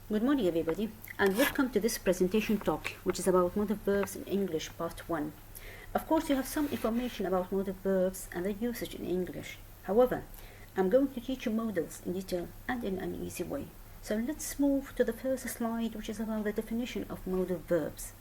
Good morning everybody, and welcome to this presentation talk, which is about modal verbs in English part 1. Of course, you have some information about modal verbs and their usage in English. However, I'm going to teach you modals in detail and in an easy way. So let's move to the first slide, which is about the definition of modal verbs.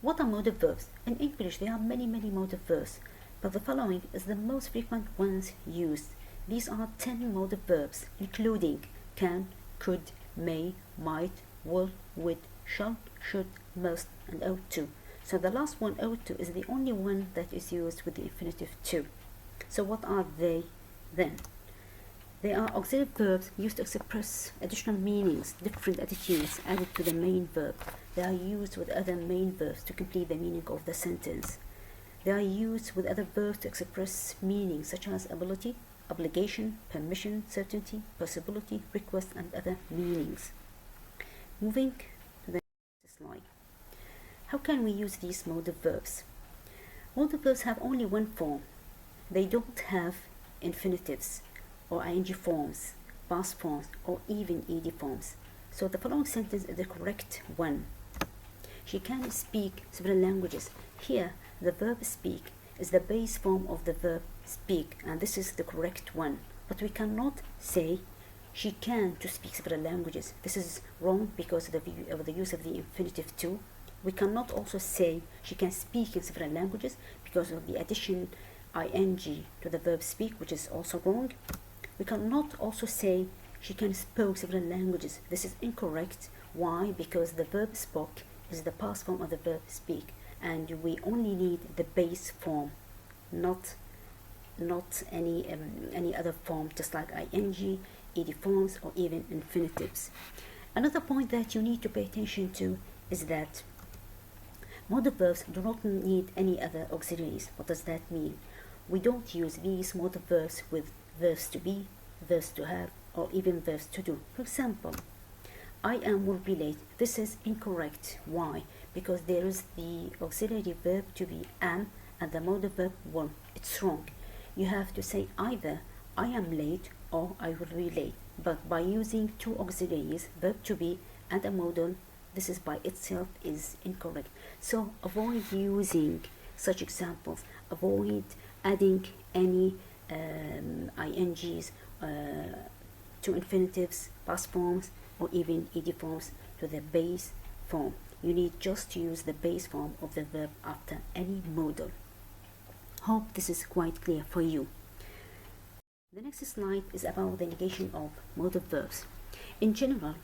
What are modal verbs? In English, there are many modal verbs, but the following is the most frequent ones used. These are 10 modal verbs, including can, could, may, might, will, would, shall, should, must, and ought to. So the last one, ought to, is the only one that is used with the infinitive to. So what are they then? They are auxiliary verbs used to express additional meanings, different attitudes added to the main verb. They are used with other main verbs to complete the meaning of the sentence. They are used with other verbs to express meanings such as ability, obligation, permission, certainty, possibility, request, and other meanings. Moving to the next slide. How can we use these modal verbs? Modal verbs have only one form. They don't have infinitives or ing forms, past forms, or even ed forms. So the following sentence is the correct one. She can speak several languages. Here, the verb speak is the base form of the verb speak, and this is the correct one. But we cannot say she can to speak several languages. This is wrong because of the use of the infinitive to. We cannot also say she can speak in several languages because of the addition ing to the verb speak, which is also wrong. We cannot also say she can speak several languages. This is incorrect. Why? Because the verb spoke is the past form of the verb speak, and we only need the base form, not any other form, just like ing, ed forms, or even infinitives. Another point that you need to pay attention to is that modal verbs do not need any other auxiliaries. What does that mean? We don't use these modal verbs with verbs to be, verbs to have, or even verbs to do. For example, I am will be late. This is incorrect. Why? Because there is the auxiliary verb to be am and the modal verb will. It's wrong. You have to say either I am late or I will be late. But by using two auxiliaries, verb to be and a modal, this is by itself is incorrect. So avoid using such examples. Avoid adding any ings to infinitives, past forms, or even ed forms to the base form. You need just to use the base form of the verb after any modal. Hope this is quite clear for you. The next slide is about the negation of modal verbs. In general,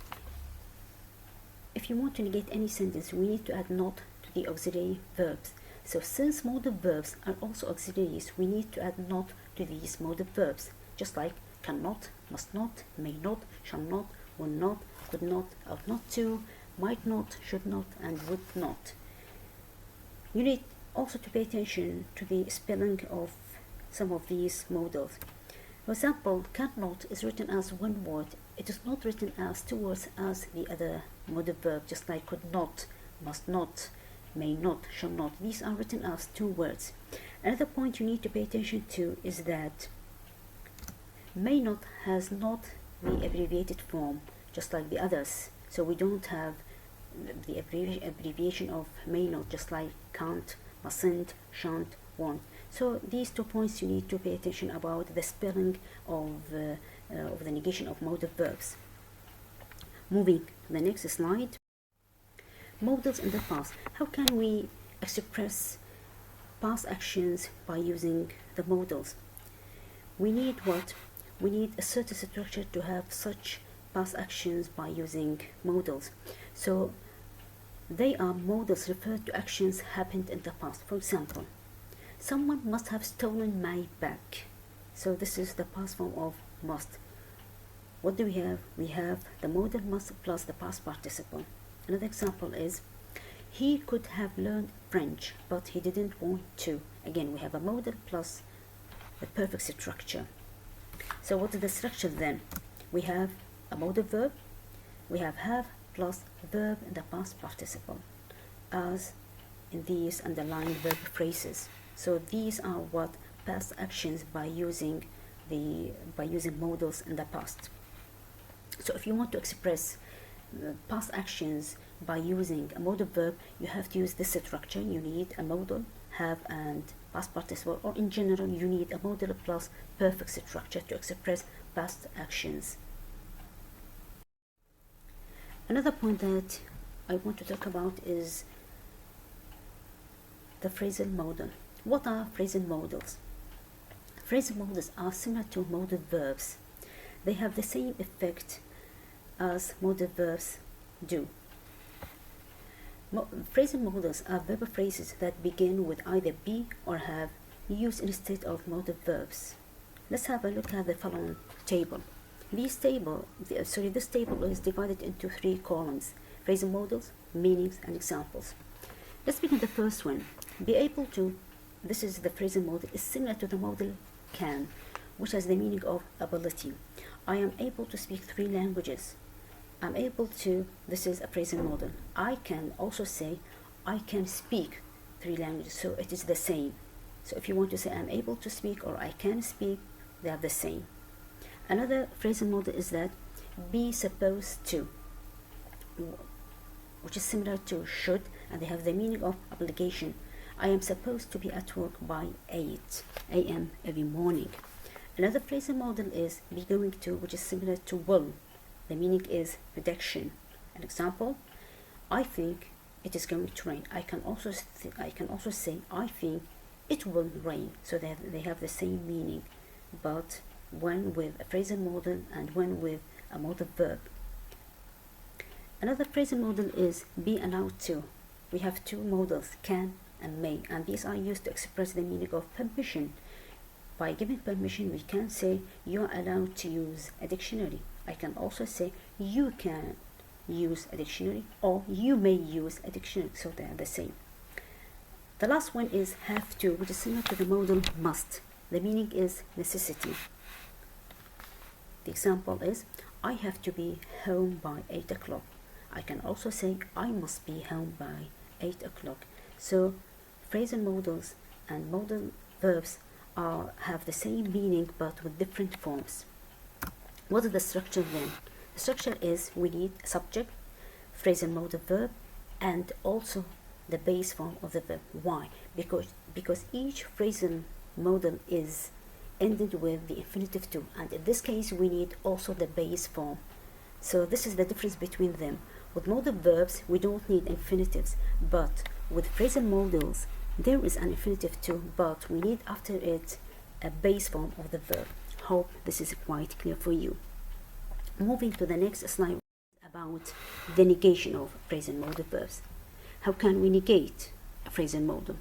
if you want to negate any sentence, we need to add not to the auxiliary verbs. So since modal verbs are also auxiliaries, we need to add not to these modal verbs, just like cannot, must not, may not, shall not, will not, could not, ought not to, might not, should not, and would not. You need also to pay attention to the spelling of some of these modals. For example, cannot is written as one word. It is not written as two words as the other modal verb, just like could not, must not, may not, shall not. These are written as two words. Another point you need to pay attention to is that may not has not the abbreviated form, just like the others. So we don't have the abbreviation of may not, just like can't, mustn't, shan't, won't. So these 2 points you need to pay attention about the spelling of the negation of modal verbs. Moving to the next slide. Modals in the past. How can we express past actions by using the modals? We need what? We need a certain structure to have such past actions by using modals. So they are modals referred to actions happened in the past. For example, someone must have stolen my bag. So this is the past form of must. What do we have? We have the modal must plus the past participle. Another example is he could have learned French, but he didn't want to. Again, we have a modal plus the perfect structure. So what is the structure then? We have a modal verb, we have plus verb in the past participle, as in these underlying verb phrases. So these are what past actions by using modals in the past. So if you want to express past actions by using a modal verb, you have to use this structure. You need a modal, have, and past participle, or in general you need a modal plus perfect structure to express past actions. Another point that I want to talk about is the phrasal modal. What are phrasal modals? Phrasal modals are similar to modal verbs. They have the same effect as modal verbs do. Phrasal modals are verb phrases that begin with either be or have, used instead of modal verbs. Let's have a look at the following table. This table is divided into 3 columns: phrasal modals, meanings, and examples. Let's begin the first one. Be able to. This is the phrasal modal. Is similar to the modal can, which has the meaning of ability. I am able to speak 3 languages. I'm able to. This is a phrasal modal. I can also say I can speak 3 languages. So it is the same. So if you want to say I'm able to speak or I can speak, they are the same. Another phrasal modal is that be supposed to, which is similar to should, and they have the meaning of obligation. I am supposed to be at work by 8 a.m. every morning. Another phrasal modal is be going to, which is similar to will. The meaning is prediction. An example: I think it is going to rain. I can also say I think it will rain. So they have the same meaning, but one with a phrasal modal and one with a modal verb. Another phrasal modal is be allowed to. We have 2 modals, can and may, and these are used to express the meaning of permission. By giving permission, we can say you are allowed to use a dictionary. I can also say you can use a dictionary, or you may use a dictionary, so they are the same. The last one is have to, which is similar to the modal must. The meaning is necessity. The example is I have to be home by 8 o'clock. I can also say I must be home by 8 o'clock. So phrasal modals and modal verbs have the same meaning but with different forms. What is the structure then? The structure is we need a subject, phrasal modal verb, and also the base form of the verb. Why? Because each phrasal modal is ended with the infinitive to, and in this case we need also the base form. So this is the difference between them. With modal verbs we don't need infinitives, but with phrasal modals there is an infinitive to, but we need after it a base form of the verb. Hope this is quite clear for you. Moving to the next slide about the negation of phrasal modal verbs. How can we negate a phrasal modal?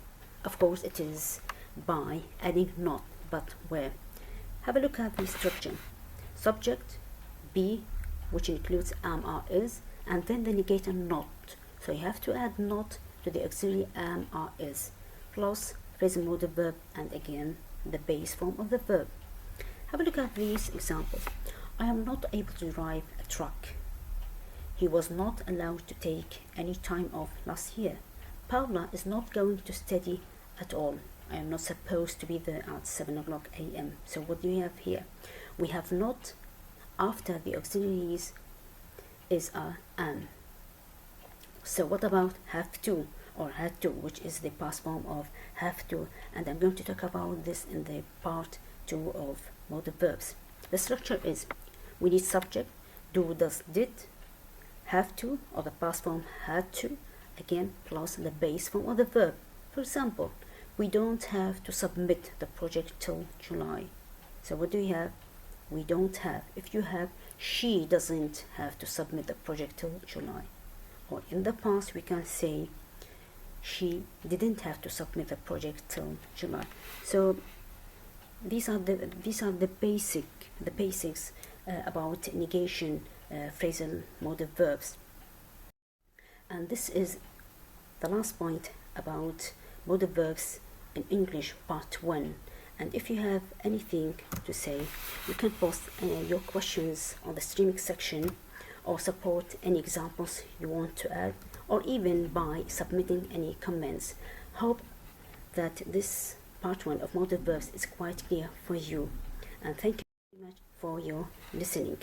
Of course it is by adding not, but where. Have a look at the structure. Subject, be, which includes am, are, is, and then the negator not. So you have to add not to the auxiliary am, are, is, plus phrasal modal verb, and again the base form of the verb. Have a look at these examples. I am not able to drive a truck. He was not allowed to take any time off last year. Paula is not going to study at all. I am not supposed to be there at 7 o'clock a.m. So what do we have here? We have not after the auxiliaries is am. So what about have to or had to, which is the past form of have to, and I'm going to talk about this in the part 2 of modal verbs. The structure is we need subject, do, does, did, have to, or the past form had to, again plus the base form of the verb. For example, we don't have to submit the project till July. So what do we have? We don't have. If you have, she doesn't have to submit the project till July. Or in the past we can say she didn't have to submit the project till July. So these are the basics about negation phrasal modal verbs. And this is the last point about modal verbs in English part 1. And if you have anything to say, you can post your questions on the streaming section, or support any examples you want to add, or even by submitting any comments. Hope that this part 1 of modal verbs is quite clear for you, and thank you very much for your listening.